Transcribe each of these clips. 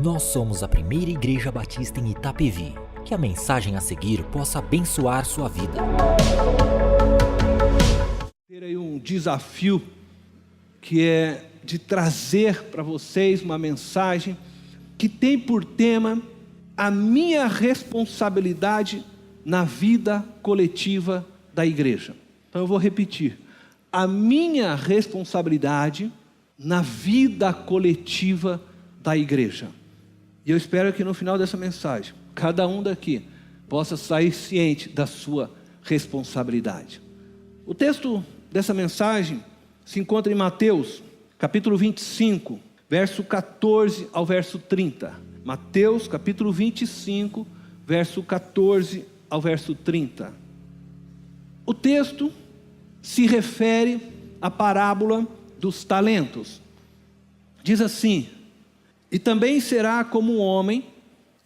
Nós somos a primeira igreja batista em Itapevi. Que a mensagem a seguir possa abençoar sua vida. Ter aí um desafio que é de trazer para vocês uma mensagem que tem por tema a minha responsabilidade na vida coletiva da igreja. Então eu vou repetir: a minha responsabilidade na vida coletiva da igreja. E eu espero que no final dessa mensagem, cada um daqui possa sair ciente da sua responsabilidade. O texto dessa mensagem se encontra em Mateus, capítulo 25, verso 14 ao verso 30. Mateus, capítulo 25, verso 14 ao verso 30. O texto se refere à parábola dos talentos. Diz assim: e também será como um homem,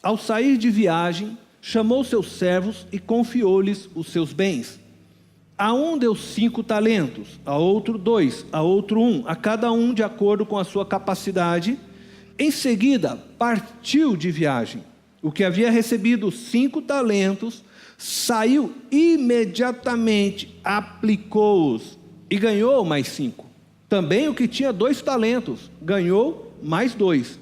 ao sair de viagem, chamou seus servos e confiou-lhes os seus bens. A um deu 5 talentos, a outro 2, a outro 1, a cada um de acordo com a sua capacidade. Em seguida, partiu de viagem. O que havia recebido 5 talentos, saiu imediatamente, aplicou-os e ganhou mais 5. Também o que tinha 2 talentos, ganhou mais 2.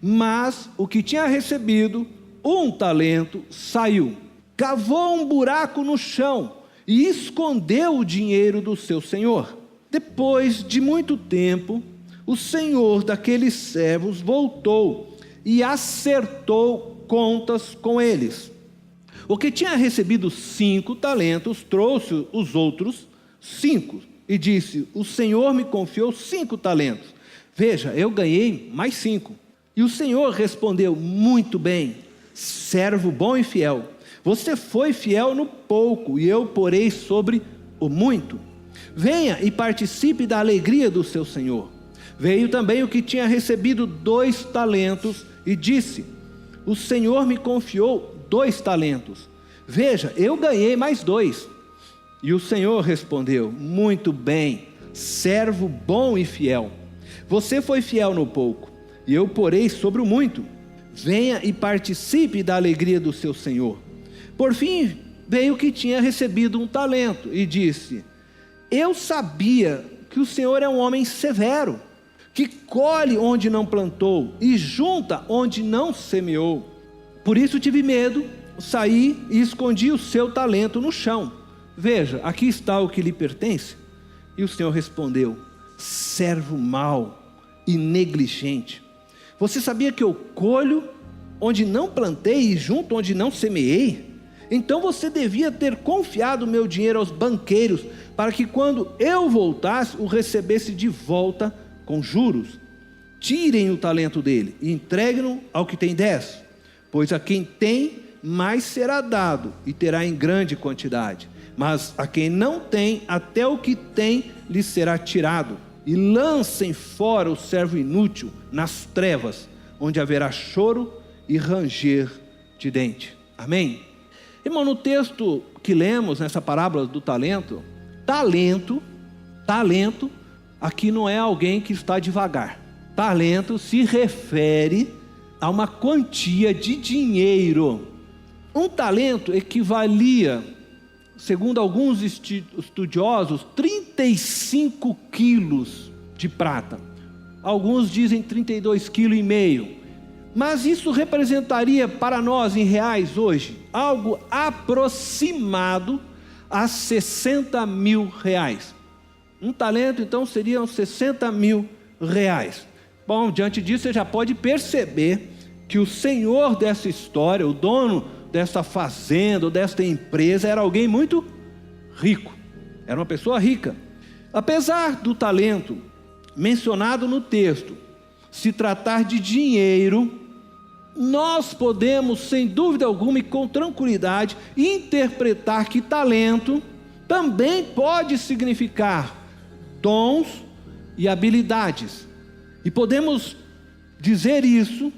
Mas o que tinha recebido 1 talento, saiu, cavou um buraco no chão e escondeu o dinheiro do seu senhor. Depois de muito tempo, o senhor daqueles servos voltou e acertou contas com eles. O que tinha recebido 5 talentos, trouxe os outros 5 e disse: o senhor me confiou 5 talentos. Veja, eu ganhei mais 5. E o senhor respondeu: muito bem, servo bom e fiel. Você foi fiel no pouco, e eu porei sobre o muito. Venha e participe da alegria do seu senhor. Veio também o que tinha recebido 2 talentos e disse: o senhor me confiou 2 talentos. Veja, eu ganhei mais 2. E o senhor respondeu: muito bem, servo bom e fiel. Você foi fiel no pouco, e eu porei sobre o muito. Venha e participe da alegria do seu senhor. Por fim, veio o que tinha recebido 1 talento e disse: eu sabia que o senhor é um homem severo, que colhe onde não plantou e junta onde não semeou. Por isso tive medo, saí e escondi o seu talento no chão. Veja, aqui está o que lhe pertence. E o senhor respondeu: servo mau e negligente. Você sabia que eu colho onde não plantei e junto onde não semeei? Então você devia ter confiado meu dinheiro aos banqueiros, para que quando eu voltasse, o recebesse de volta com juros. Tirem o talento dele e entreguem-no ao que tem 10, pois a quem tem, mais será dado e terá em grande quantidade. Mas a quem não tem, até o que tem lhe será tirado. E lancem fora o servo inútil nas trevas, onde haverá choro e ranger de dente. Amém? Irmão, no texto que lemos, nessa parábola do talento, talento, aqui não é alguém que está devagar. Talento se refere a uma quantia de dinheiro. Um talento equivalia, segundo alguns estudiosos, 35 quilos de prata. Alguns dizem 32,5 kg. Mas isso representaria para nós em reais hoje algo aproximado a 60 mil reais. Um talento então seriam 60 mil reais. Bom, diante disso você já pode perceber que o senhor dessa história, o dono dessa fazenda ou desta empresa, era alguém muito rico, era uma pessoa rica. Apesar do talento mencionado no texto se tratar de dinheiro, nós podemos, sem dúvida alguma e com tranquilidade, interpretar que talento também pode significar dons e habilidades. E podemos dizer isso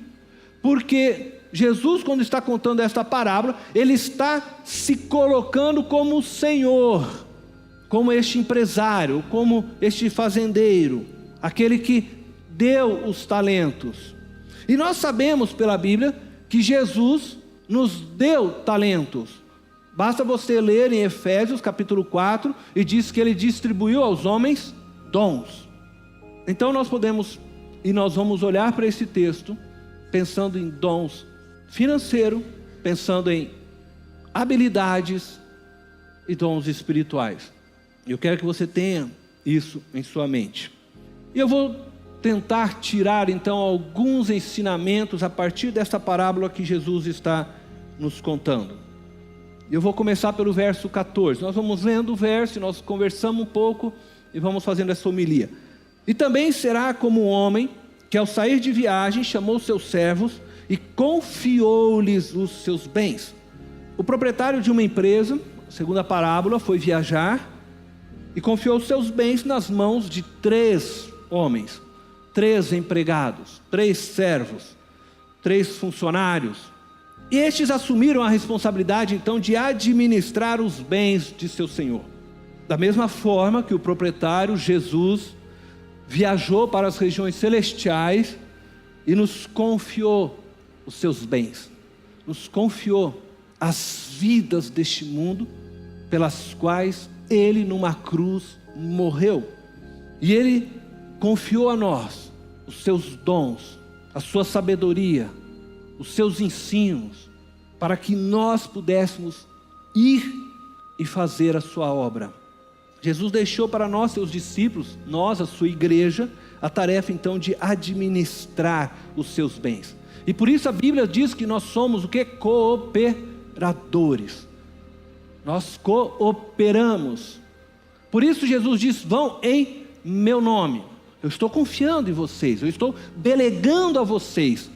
porque Jesus, quando está contando esta parábola, ele está se colocando como o Senhor, como este empresário, como este fazendeiro, aquele que deu os talentos. E nós sabemos pela Bíblia que Jesus nos deu talentos. Basta você ler em Efésios capítulo 4 e diz que ele distribuiu aos homens dons. Então nós podemos e nós vamos olhar para esse texto pensando em dons financeiros, pensando em habilidades e dons espirituais. Eu quero que você tenha isso em sua mente. E eu vou tentar tirar então alguns ensinamentos a partir dessa parábola que Jesus está nos contando. Eu vou começar pelo verso 14. Nós vamos lendo o verso, nós conversamos um pouco e vamos fazendo essa homilia. E também será como um homem que ao sair de viagem chamou seus servos e confiou-lhes os seus bens. O proprietário de uma empresa, segundo a parábola, foi viajar e confiou seus bens nas mãos de 3 homens, 3 empregados, 3 servos, 3 funcionários. E estes assumiram a responsabilidade então de administrar os bens de seu senhor. Da mesma forma que o proprietário, Jesus, viajou para as regiões celestiais e nos confiou os seus bens, nos confiou as vidas deste mundo pelas quais ele numa cruz morreu. E ele confiou a nós os seus dons, a sua sabedoria, os seus ensinos, para que nós pudéssemos ir e fazer a sua obra. Jesus deixou para nós, seus discípulos, nós, a sua igreja, a tarefa então de administrar os seus bens. E por isso a Bíblia diz que nós somos o que? Cooperadores. Nós cooperamos. Por isso Jesus diz: vão em meu nome. Eu estou confiando em vocês, eu estou delegando a vocês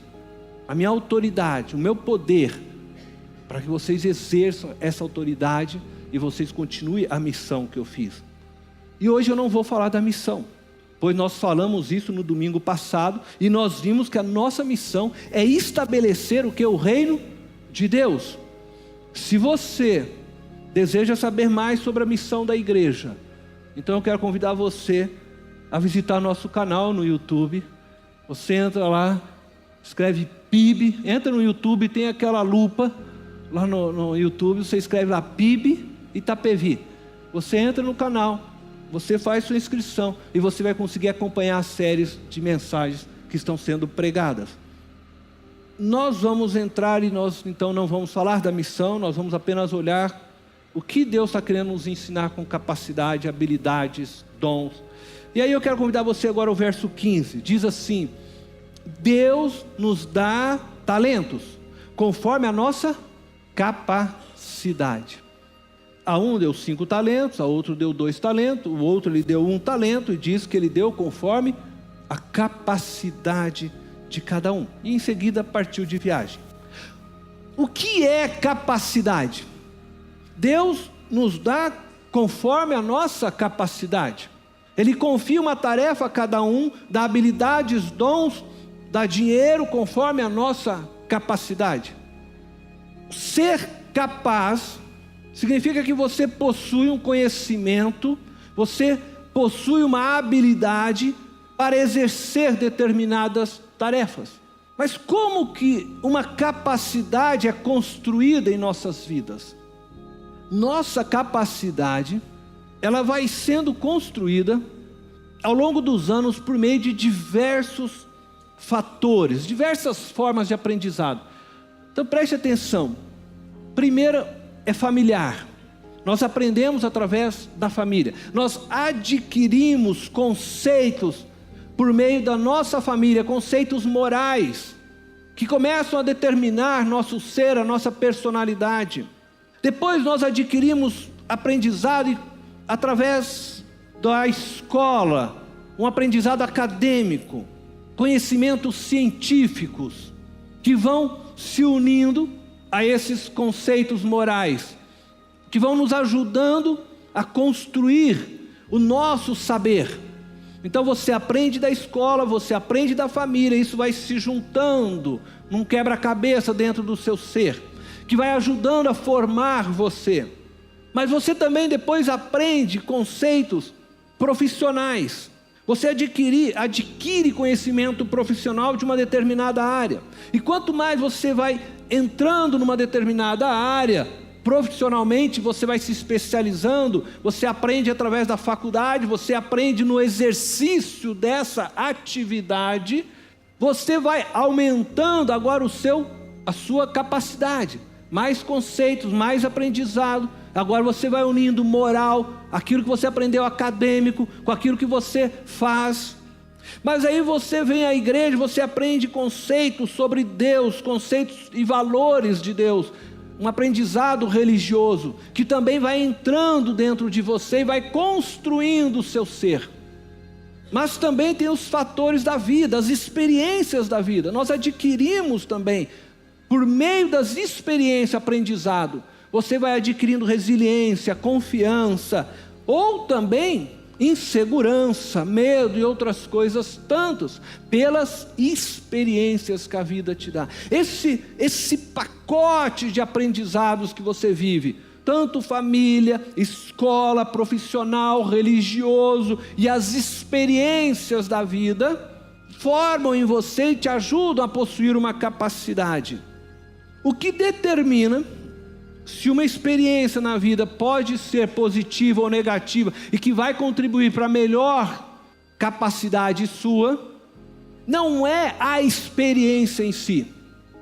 a minha autoridade, o meu poder, para que vocês exerçam essa autoridade e vocês continuem a missão que eu fiz. E hoje eu não vou falar da missão, pois nós falamos isso no domingo passado, e nós vimos que a nossa missão é estabelecer o que? O reino de Deus. Se você deseja saber mais sobre a missão da igreja, então eu quero convidar você a visitar nosso canal no YouTube. Você entra lá, escreve PIB, entra no YouTube, tem aquela lupa lá no YouTube, você escreve lá PIB Itapevi. Você entra no canal, você faz sua inscrição e você vai conseguir acompanhar as séries de mensagens que estão sendo pregadas. Nós vamos entrar e nós então não vamos falar da missão, nós vamos apenas olhar o que Deus está querendo nos ensinar com capacidade, habilidades, dons. E aí eu quero convidar você agora ao verso 15, diz assim: Deus nos dá talentos, conforme a nossa capacidade. A um deu 5 talentos, a outro deu 2 talentos, o outro lhe deu 1 talento, e diz que ele deu conforme a capacidade de cada um. E em seguida partiu de viagem. O que é capacidade? Deus nos dá conforme a nossa capacidade. Ele confia uma tarefa a cada um, dá habilidades, dons, dá dinheiro conforme a nossa capacidade. Ser capaz significa que você possui um conhecimento, você possui uma habilidade para exercer determinadas tarefas. Mas como que uma capacidade é construída em nossas vidas? Nossa capacidade, ela vai sendo construída ao longo dos anos por meio de diversos fatores, diversas formas de aprendizado. Então preste atenção. Primeiro é familiar. Nós aprendemos através da família. Nós adquirimos conceitos por meio da nossa família, conceitos morais, que começam a determinar nosso ser, a nossa personalidade. Depois nós adquirimos aprendizado através da escola, um aprendizado acadêmico, conhecimentos científicos, que vão se unindo a esses conceitos morais, que vão nos ajudando a construir o nosso saber. Então você aprende da escola, você aprende da família, isso vai se juntando num quebra-cabeça dentro do seu ser, que vai ajudando a formar você. Mas você também depois aprende conceitos profissionais. Você adquire conhecimento profissional de uma determinada área. E quanto mais você vai entrando numa determinada área, profissionalmente você vai se especializando, você aprende através da faculdade, você aprende no exercício dessa atividade, você vai aumentando agora a sua capacidade, mais conceitos, mais aprendizado. Agora você vai unindo moral, aquilo que você aprendeu acadêmico, com aquilo que você faz. Mas aí você vem à igreja, você aprende conceitos sobre Deus, conceitos e valores de Deus, um aprendizado religioso, que também vai entrando dentro de você e vai construindo o seu ser. Mas também tem os fatores da vida, as experiências da vida. Nós adquirimos também, por meio das experiências, aprendizado. Você vai adquirindo resiliência, confiança, ou também insegurança, medo e outras coisas tantas, pelas experiências que a vida te dá. Esse pacote de aprendizados que você vive, tanto família, escola, profissional, religioso e as experiências da vida, formam em você e te ajudam a possuir uma capacidade. O que determina se uma experiência na vida pode ser positiva ou negativa e que vai contribuir para a melhor capacidade sua, não é a experiência em si.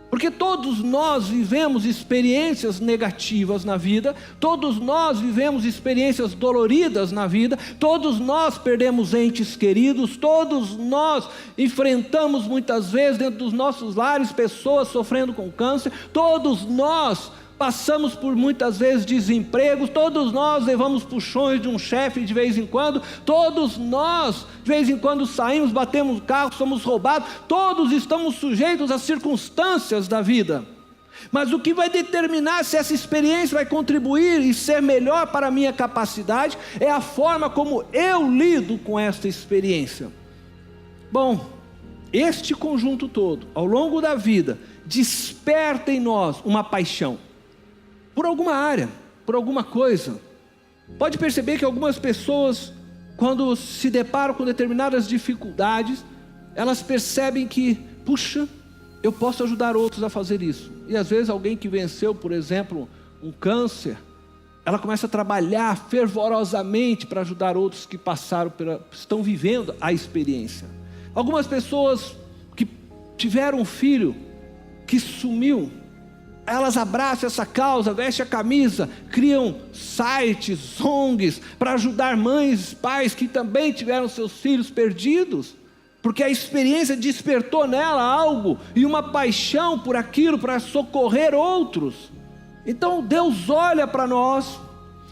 Porque todos nós vivemos experiências negativas na vida, todos nós vivemos experiências doloridas na vida, todos nós perdemos entes queridos, todos nós enfrentamos muitas vezes dentro dos nossos lares pessoas sofrendo com câncer, todos nós passamos por muitas vezes desempregos, todos nós levamos puxões de um chefe de vez em quando, todos nós de vez em quando saímos, batemos o carro, somos roubados, todos estamos sujeitos às circunstâncias da vida. Mas o que vai determinar se essa experiência vai contribuir e ser melhor para a minha capacidade é a forma como eu lido com esta experiência. Bom, este conjunto todo, ao longo da vida, desperta em nós uma paixão por alguma área, por alguma coisa. Pode perceber que algumas pessoas, quando se deparam com determinadas dificuldades, elas percebem que, puxa, eu posso ajudar outros a fazer isso. E às vezes alguém que venceu, por exemplo, um câncer, ela começa a trabalhar fervorosamente para ajudar outros que estão vivendo a experiência. Algumas pessoas que tiveram um filho que sumiu, elas abraçam essa causa, vestem a camisa, criam sites, ONGs, para ajudar mães, pais que também tiveram seus filhos perdidos, porque a experiência despertou nela algo, e uma paixão por aquilo, para socorrer outros. Então Deus olha para nós,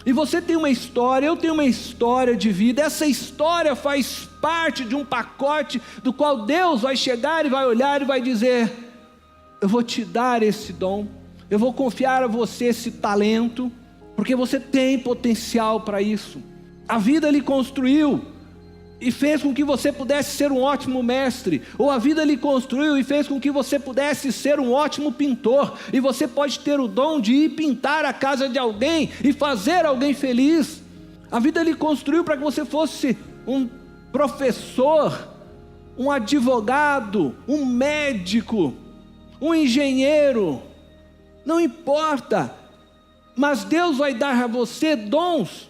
e você tem uma história, eu tenho uma história de vida, essa história faz parte de um pacote, do qual Deus vai chegar e vai olhar e vai dizer: eu vou te dar esse dom, eu vou confiar a você esse talento, porque você tem potencial para isso. A vida lhe construiu e fez com que você pudesse ser um ótimo mestre, ou a vida lhe construiu e fez com que você pudesse ser um ótimo pintor, e você pode ter o dom de ir pintar a casa de alguém e fazer alguém feliz. A vida lhe construiu para que você fosse um professor, um advogado, um médico, um engenheiro, não importa, mas Deus vai dar a você dons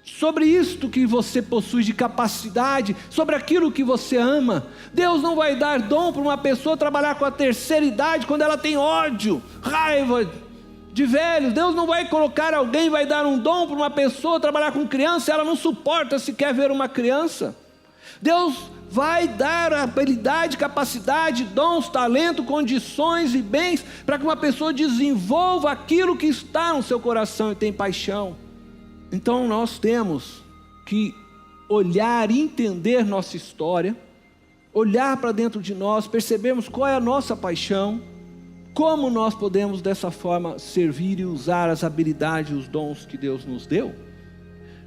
sobre isto que você possui de capacidade, sobre aquilo que você ama. Deus não vai dar dom para uma pessoa trabalhar com a terceira idade, quando ela tem ódio, raiva de velhos. Deus não vai colocar alguém, vai dar um dom para uma pessoa trabalhar com criança, ela não suporta sequer ver uma criança. Deus vai dar habilidade, capacidade, dons, talento, condições e bens para que uma pessoa desenvolva aquilo que está no seu coração e tem paixão. Então nós temos que olhar e entender nossa história, olhar para dentro de nós, percebermos qual é a nossa paixão, como nós podemos dessa forma servir e usar as habilidades e os dons que Deus nos deu.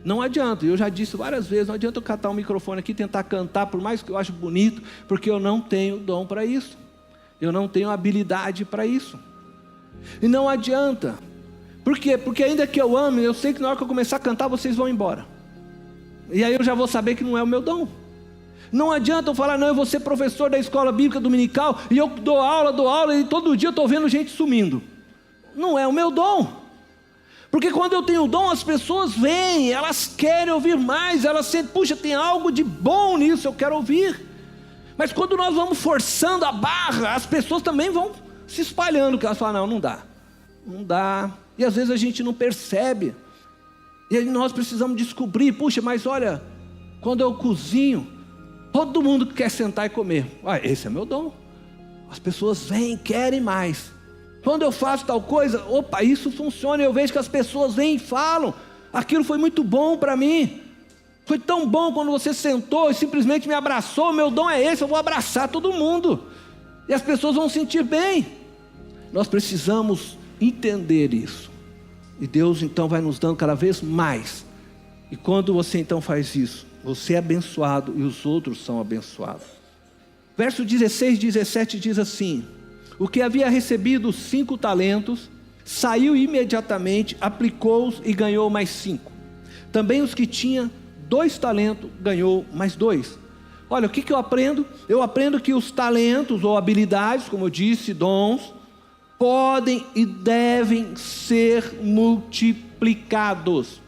Não adianta, eu já disse várias vezes, não adianta eu catar um microfone aqui e tentar cantar, por mais que eu ache bonito, porque eu não tenho dom para isso, eu não tenho habilidade para isso. E não adianta. Por quê? Porque ainda que eu ame, eu sei que na hora que eu começar a cantar, vocês vão embora. E aí eu já vou saber que não é o meu dom. Não adianta eu falar, não, eu vou ser professor da escola bíblica dominical, e eu dou aula, e todo dia eu estou vendo gente sumindo. Não é o meu dom. Porque quando eu tenho dom, as pessoas vêm, elas querem ouvir mais, elas sentem, puxa, tem algo de bom nisso, eu quero ouvir. Mas quando nós vamos forçando a barra, as pessoas também vão se espalhando, que elas falam, não dá. E às vezes a gente não percebe. E aí nós precisamos descobrir, puxa, mas olha, quando eu cozinho, todo mundo quer sentar e comer. Esse é meu dom. As pessoas vêm, querem mais. Quando eu faço tal coisa, isso funciona. Eu vejo que as pessoas vêm e falam, aquilo foi muito bom para mim. Foi tão bom quando você sentou e simplesmente me abraçou. Meu dom é esse, eu vou abraçar todo mundo. E as pessoas vão sentir bem. Nós precisamos entender isso. E Deus então vai nos dando cada vez mais. E quando você então faz isso, você é abençoado e os outros são abençoados. Verso 16, 17 diz assim: o que havia recebido 5 talentos, saiu imediatamente, aplicou-os e ganhou mais 5. Também os que tinham 2 talentos, ganhou mais 2. Olha, o que eu aprendo? Eu aprendo que os talentos ou habilidades, como eu disse, dons, podem e devem ser multiplicados.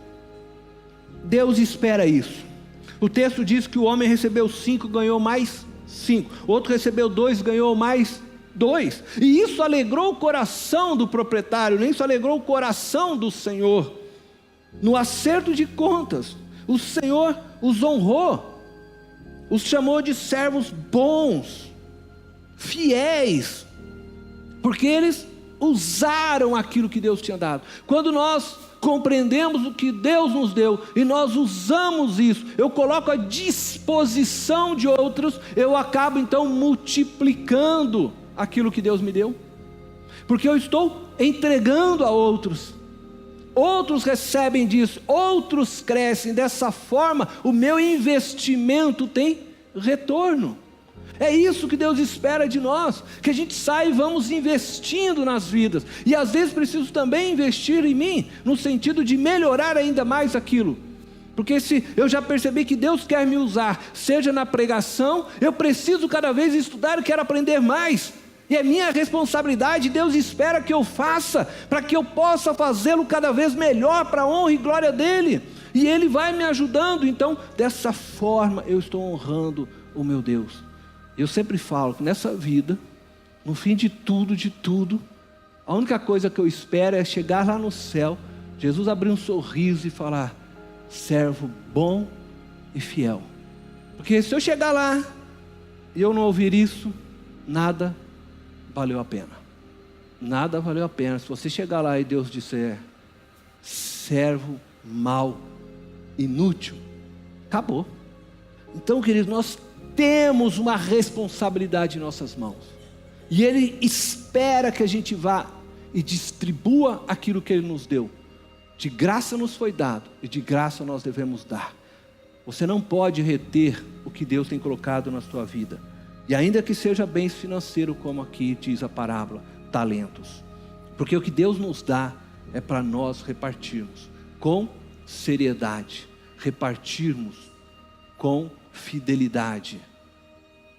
Deus espera isso. O texto diz que o homem recebeu 5, ganhou mais 5. Outro recebeu 2, ganhou mais 2. E isso alegrou o coração do proprietário, isso alegrou o coração do Senhor. No acerto de contas, o Senhor os honrou, os chamou de servos bons, fiéis, porque eles usaram aquilo que Deus tinha dado. Quando nós compreendemos o que Deus nos deu e nós usamos isso, eu coloco à disposição de outros, eu acabo então multiplicando aquilo que Deus me deu, porque eu estou entregando a outros. Outros recebem disso, outros crescem. Dessa forma, o meu investimento tem retorno. É isso que Deus espera de nós, que a gente saia e vamos investindo nas vidas. E às vezes preciso também investir em mim, no sentido de melhorar ainda mais aquilo. Porque se eu já percebi que Deus quer me usar, seja na pregação, eu preciso cada vez estudar e quero aprender mais. E é minha responsabilidade, Deus espera que eu faça, para que eu possa fazê-lo cada vez melhor, para a honra e glória dEle. E Ele vai me ajudando. Então, dessa forma, eu estou honrando o meu Deus. Eu sempre falo que nessa vida, no fim de tudo, a única coisa que eu espero é chegar lá no céu, Jesus abrir um sorriso e falar: servo bom e fiel. Porque se eu chegar lá e eu não ouvir isso, nada valeu a pena. Nada valeu a pena. Se você chegar lá e Deus disser: servo mau, inútil, acabou. Então, queridos, nós temos uma responsabilidade em nossas mãos. E Ele espera que a gente vá e distribua aquilo que Ele nos deu. De graça nos foi dado e de graça nós devemos dar. Você não pode reter o que Deus tem colocado na sua vida. E ainda que seja bens financeiros, como aqui diz a parábola, talentos. Porque o que Deus nos dá é para nós repartirmos com seriedade, repartirmos com fidelidade.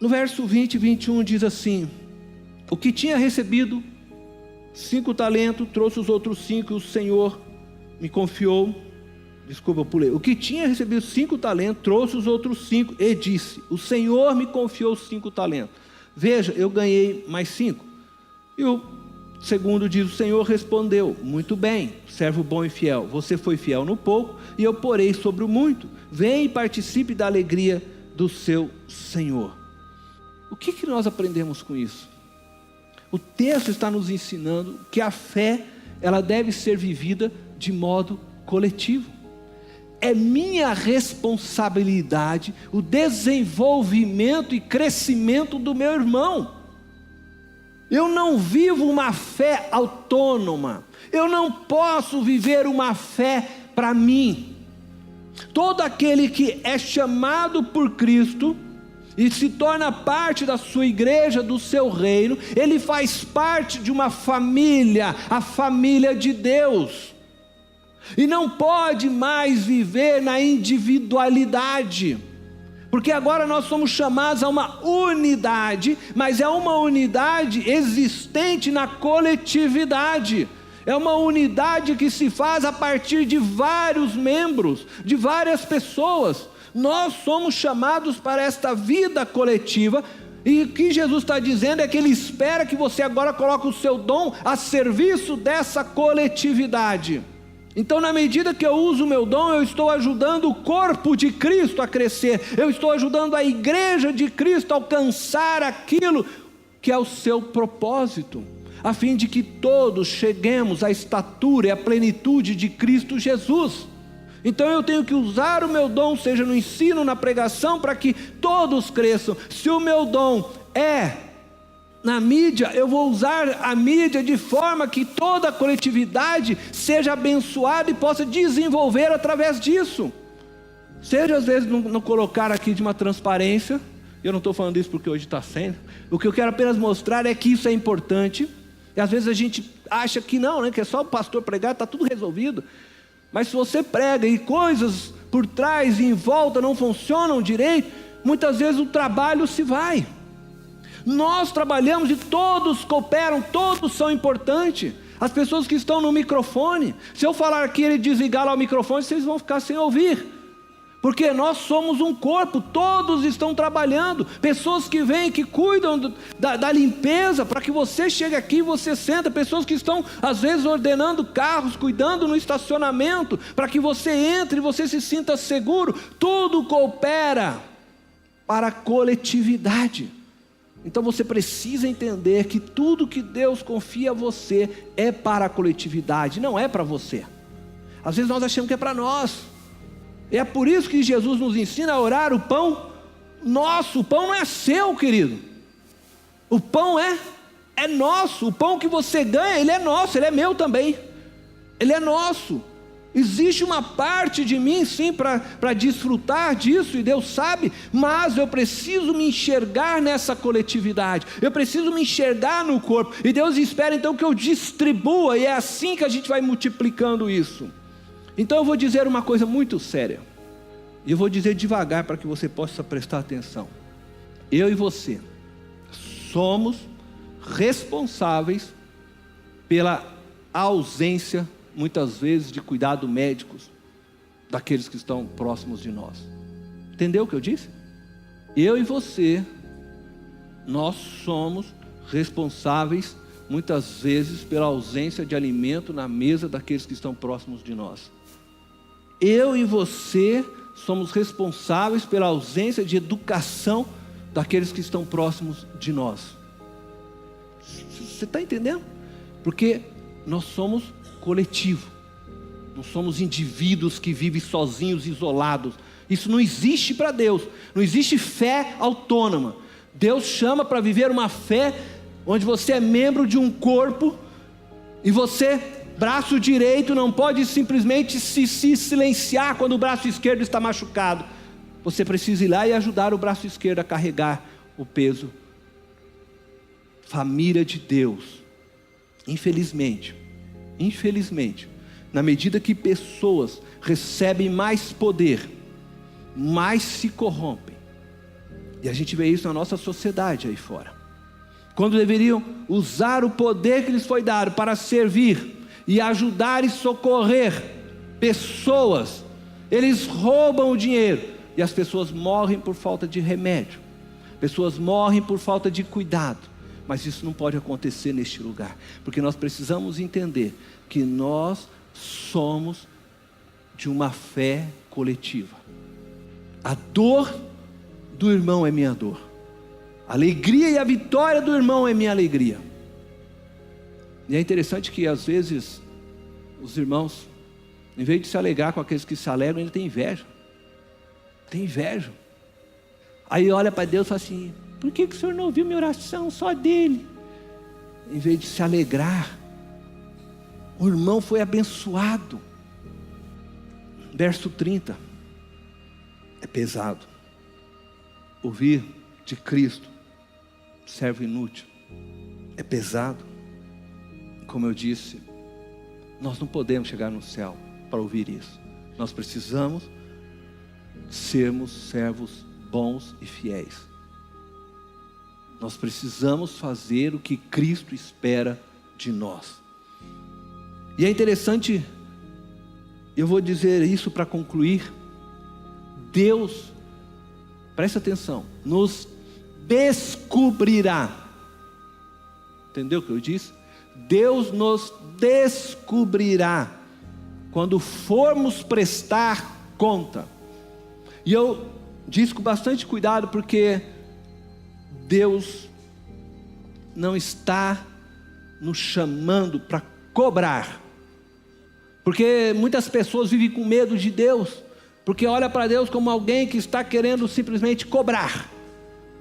No verso 20 e 21 diz assim: o que tinha recebido 5 talentos, trouxe os outros 5, e o Senhor me confiou. Desculpa, eu pulei. O que tinha recebido 5 talentos, trouxe os outros 5 e disse: o Senhor me confiou 5 talentos. Veja, eu ganhei mais 5. E o segundo diz: o Senhor respondeu: muito bem, servo bom e fiel. Você foi fiel no pouco, e eu porei sobre o muito. Vem e participe da alegria do seu Senhor. O que nós aprendemos com isso? O texto está nos ensinando que a fé, ela deve ser vivida de modo coletivo. É minha responsabilidade o desenvolvimento e crescimento do meu irmão. Eu não vivo uma fé autônoma. Eu não posso viver uma fé para mim. Todo aquele que é chamado por Cristo e se torna parte da sua igreja, do seu reino, ele faz parte de uma família, a família de Deus. E não pode mais viver na individualidade, Porque agora nós somos chamados a uma unidade, mas é uma unidade existente na coletividade. É uma unidade que se faz a partir de vários membros, de várias pessoas. Nós somos chamados para esta vida coletiva, e o que Jesus está dizendo é que Ele espera que você agora coloque o seu dom a serviço dessa coletividade. Então, na medida que eu uso o meu dom, eu estou ajudando o corpo de Cristo a crescer, eu estou ajudando a igreja de Cristo a alcançar aquilo que é o seu propósito, a fim de que todos cheguemos à estatura e à plenitude de Cristo Jesus. Então eu tenho que usar o meu dom, seja no ensino, na pregação, para que todos cresçam. Se o meu dom é na mídia, eu vou usar a mídia de forma que toda a coletividade seja abençoada e possa desenvolver através disso. Seja às vezes não colocar aqui de uma transparência, eu não estou falando isso porque hoje está sendo, o que eu quero apenas mostrar é que isso é importante, e às vezes a gente acha que não, né, que é só o pastor pregar, está tudo resolvido, mas se você prega e coisas por trás e em volta não funcionam direito, muitas vezes o trabalho se vai. Nós trabalhamos e todos cooperam, todos são importantes. As pessoas que estão no microfone, se eu falar aqui e desligar lá o microfone, vocês vão ficar sem ouvir, porque nós somos um corpo, todos estão trabalhando. Pessoas que vêm, que cuidam da limpeza, para que você chegue aqui e você senta. Pessoas que estão às vezes ordenando carros, cuidando no estacionamento, para que você entre e você se sinta seguro. Tudo coopera para a coletividade. Então você precisa entender que tudo que Deus confia a você é para a coletividade, não é para você. Às vezes nós achamos que é para nós. É por isso que Jesus nos ensina a orar o pão nosso. O pão não é seu, querido. O pão é nosso. O pão que você ganha, ele é nosso, ele é meu também. Ele é nosso. Existe uma parte de mim sim para desfrutar disso, e Deus sabe, mas eu preciso me enxergar nessa coletividade, eu preciso me enxergar no corpo, e Deus espera então que eu distribua, e é assim que a gente vai multiplicando isso. Então eu vou dizer uma coisa muito séria, e eu vou dizer devagar para que você possa prestar atenção. Eu e você somos responsáveis pela ausência muitas vezes de cuidado médicos daqueles que estão próximos de nós. Entendeu o que eu disse? Eu e você, nós somos responsáveis muitas vezes pela ausência de alimento na mesa daqueles que estão próximos de nós. Eu e você somos responsáveis pela ausência de educação daqueles que estão próximos de nós. Você está entendendo? Porque nós somos coletivo, não somos indivíduos que vivem sozinhos, isolados. Isso não existe para Deus, não existe fé autônoma. Deus chama para viver uma fé onde você é membro de um corpo, e você, braço direito, não pode simplesmente se silenciar quando o braço esquerdo está machucado. Você precisa ir lá e ajudar o braço esquerdo a carregar o peso. Família de Deus, infelizmente, na medida que pessoas recebem mais poder, mais se corrompem. E a gente vê isso na nossa sociedade aí fora. Quando deveriam usar o poder que lhes foi dado para servir e ajudar e socorrer pessoas, eles roubam o dinheiro, e as pessoas morrem por falta de remédio, pessoas morrem por falta de cuidado. Mas isso não pode acontecer neste lugar, porque nós precisamos entender que nós somos de uma fé coletiva. A dor do irmão é minha dor, a alegria e a vitória do irmão é minha alegria. E é interessante que às vezes os irmãos, em vez de se alegrar com aqueles que se alegram, ele tem inveja. Aí olha para Deus e fala assim: por que o Senhor não ouviu minha oração, só dele? Em vez de se alegrar, o irmão foi abençoado. Verso 30, é pesado. Ouvir de Cristo, servo inútil, é pesado. Como eu disse, nós não podemos chegar no céu para ouvir isso. Nós precisamos sermos servos bons e fiéis. Nós precisamos fazer o que Cristo espera de nós. E é interessante, eu vou dizer isso para concluir, Deus, presta atenção, nos descobrirá. Entendeu o que eu disse? Deus nos descobrirá quando formos prestar conta. E eu disse com bastante cuidado, porque Deus não está nos chamando para cobrar. Porque muitas pessoas vivem com medo de Deus, porque olha para Deus como alguém que está querendo simplesmente cobrar.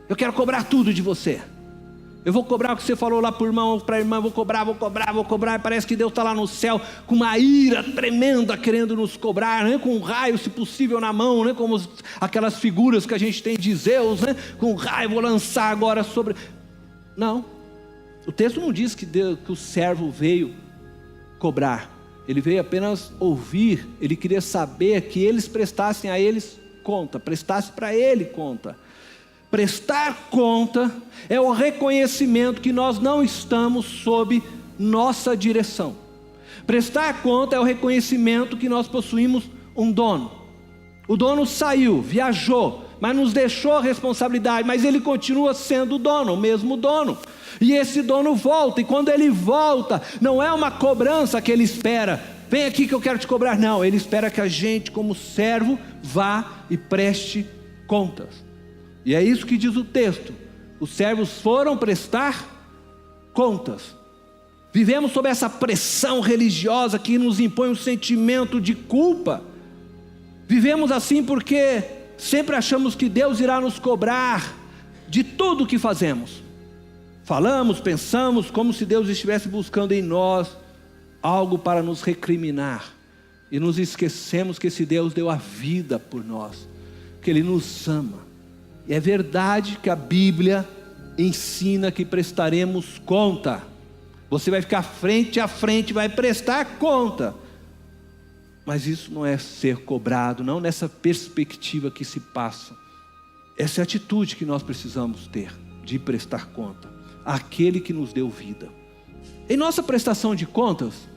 Eu quero cobrar tudo de você. Eu vou cobrar o que você falou lá para o irmão, para a irmã, vou cobrar. E parece que Deus está lá no céu com uma ira tremenda querendo nos cobrar, né? Com um raio, se possível, na mão, né? Como aquelas figuras que a gente tem de Zeus, né? Com um raio, vou lançar agora sobre... Não, o texto não diz que o servo veio cobrar. Ele veio apenas ouvir. Ele queria saber que eles prestassem a eles conta, prestassem para ele conta. Prestar conta é o reconhecimento que nós não estamos sob nossa direção. Prestar conta é o reconhecimento que nós possuímos um dono. O dono saiu, viajou, mas nos deixou a responsabilidade, mas ele continua sendo o dono, o mesmo dono. E esse dono volta, e quando ele volta, não é uma cobrança que ele espera, vem aqui que eu quero te cobrar, não, ele espera que a gente como servo vá e preste contas. E é isso que diz o texto, os servos foram prestar contas. Vivemos sob essa pressão religiosa que nos impõe um sentimento de culpa. Vivemos assim porque sempre achamos que Deus irá nos cobrar de tudo o que fazemos. Falamos, pensamos como se Deus estivesse buscando em nós algo para nos recriminar. E nos esquecemos que esse Deus deu a vida por nós, que Ele nos ama. E é verdade que a Bíblia ensina que prestaremos conta. Você vai ficar frente a frente, vai prestar conta. Mas isso não é ser cobrado, não nessa perspectiva que se passa. Essa é a atitude que nós precisamos ter, de prestar conta àquele que nos deu vida. Em nossa prestação de contas,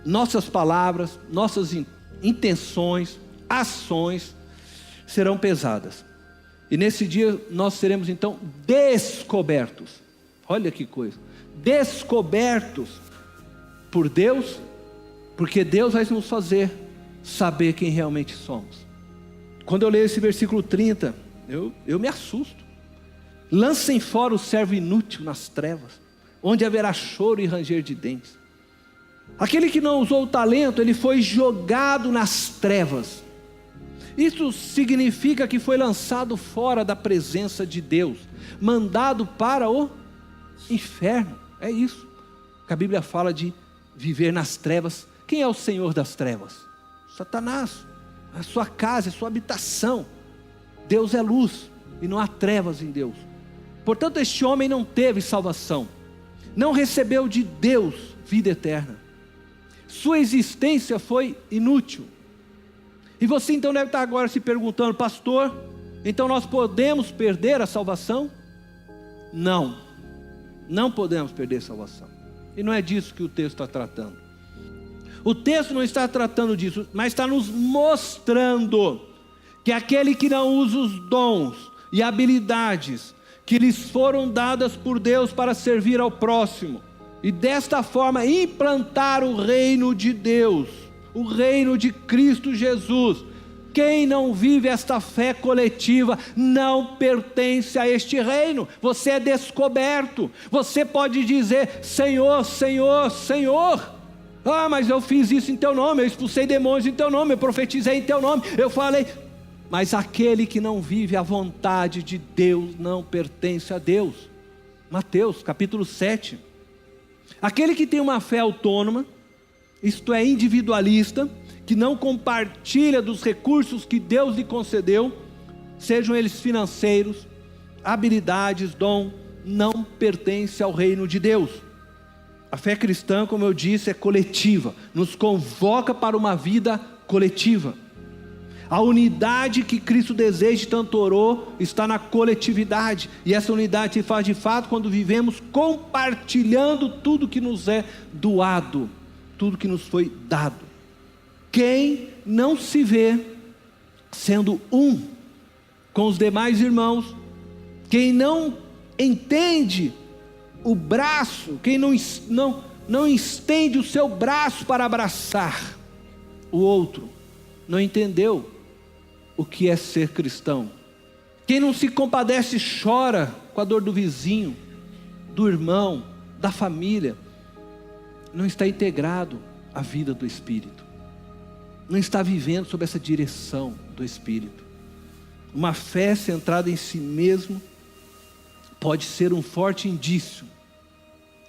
nossas palavras, nossas intenções, ações serão pesadas. E nesse dia nós seremos então descobertos. Olha que coisa. Descobertos por Deus, porque Deus vai nos fazer saber quem realmente somos. Quando eu leio esse versículo 30, eu me assusto. Lancem fora o servo inútil nas trevas, onde haverá choro e ranger de dentes. Aquele que não usou o talento, ele foi jogado nas trevas. Isso significa que foi lançado fora da presença de Deus, mandado para o inferno. É isso que a Bíblia fala de viver nas trevas. Quem é o Senhor das trevas? Satanás. A sua casa, a sua habitação. Deus é luz e não há trevas em Deus. Portanto, este homem não teve salvação, não recebeu de Deus vida eterna. Sua existência foi inútil. E você então deve estar agora se perguntando: pastor, então nós podemos perder a salvação? Não, não podemos perder a salvação. E não é disso que o texto está tratando. O texto não está tratando disso, mas está nos mostrando que aquele que não usa os dons e habilidades que lhes foram dadas por Deus para servir ao próximo, e desta forma implantar o reino de Deus, o reino de Cristo Jesus. Quem não vive esta fé coletiva não pertence a este reino. Você é descoberto. Você pode dizer: Senhor, Senhor, Senhor. Ah, mas eu fiz isso em teu nome, eu expulsei demônios em teu nome, eu profetizei em teu nome, eu falei. Mas aquele que não vive a vontade de Deus não pertence a Deus. Mateus capítulo 7. Aquele que tem uma fé autônoma, isto é, individualista, que não compartilha dos recursos que Deus lhe concedeu, sejam eles financeiros, habilidades, dom, não pertence ao reino de Deus. A fé cristã, como eu disse, é coletiva, nos convoca para uma vida coletiva. A unidade que Cristo deseja e tanto orou está na coletividade. E essa unidade se faz de fato quando vivemos compartilhando tudo que nos é doado, tudo que nos foi dado. Quem não se vê sendo um com os demais irmãos, quem não entende o braço, quem não estende o seu braço para abraçar o outro, não entendeu o que é ser cristão. Quem não se compadece chora com a dor do vizinho, do irmão, da família, não está integrado à vida do Espírito, não está vivendo sob essa direção do Espírito. Uma fé centrada em si mesmo pode ser um forte indício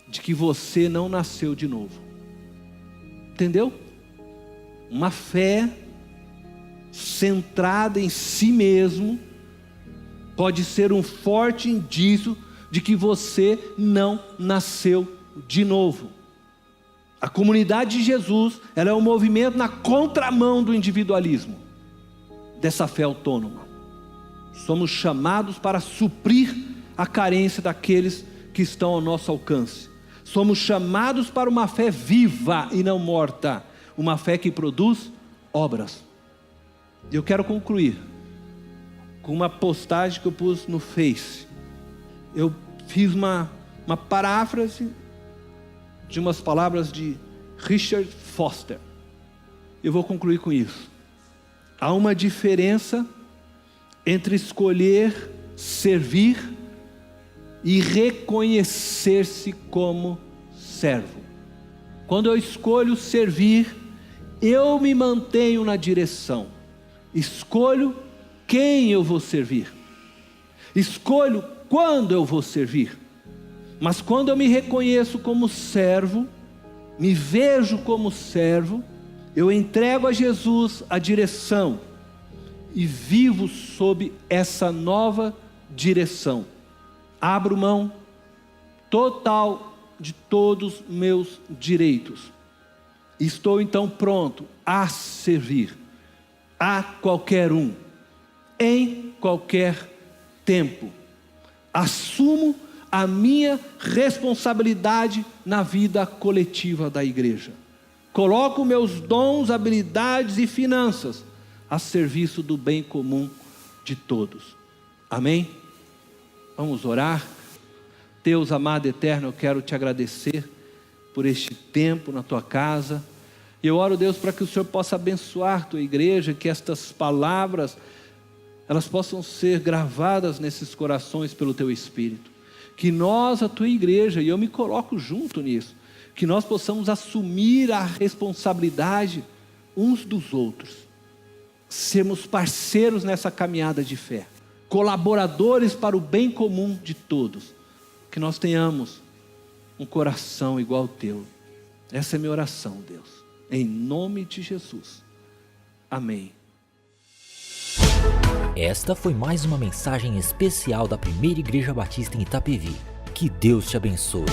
de que você não nasceu de novo. Entendeu? Uma fé centrada em si mesmo pode ser um forte indício de que você não nasceu de novo. A comunidade de Jesus, ela é um movimento na contramão do individualismo, dessa fé autônoma. Somos chamados para suprir a carência daqueles que estão ao nosso alcance. Somos chamados para uma fé viva e não morta, uma fé que produz obras. Eu quero concluir com uma postagem que eu pus no Face. Eu fiz uma paráfrase de umas palavras de Richard Foster. Eu vou concluir com isso. Há uma diferença entre escolher servir e reconhecer-se como servo. Quando eu escolho servir, eu me mantenho na direção. Escolho quem eu vou servir. Escolho quando eu vou servir. Mas quando eu me reconheço como servo, me vejo como servo, eu entrego a Jesus a direção e vivo sob essa nova direção. Abro mão total de todos meus direitos. Estou então pronto a servir a qualquer um, em qualquer tempo. Assumo a minha responsabilidade na vida coletiva da igreja. Coloco meus dons, habilidades e finanças a serviço do bem comum de todos. Amém? Vamos orar. Deus amado e eterno, eu quero te agradecer por este tempo na tua casa. Eu oro, Deus, para que o Senhor possa abençoar a tua igreja, que estas palavras, elas possam ser gravadas nesses corações pelo teu Espírito. Que nós, a tua igreja, e eu me coloco junto nisso, que nós possamos assumir a responsabilidade uns dos outros, sermos parceiros nessa caminhada de fé, colaboradores para o bem comum de todos, que nós tenhamos um coração igual ao teu. Essa é a minha oração, Deus, em nome de Jesus, amém. Esta foi mais uma mensagem especial da Primeira Igreja Batista em Itapevi. Que Deus te abençoe.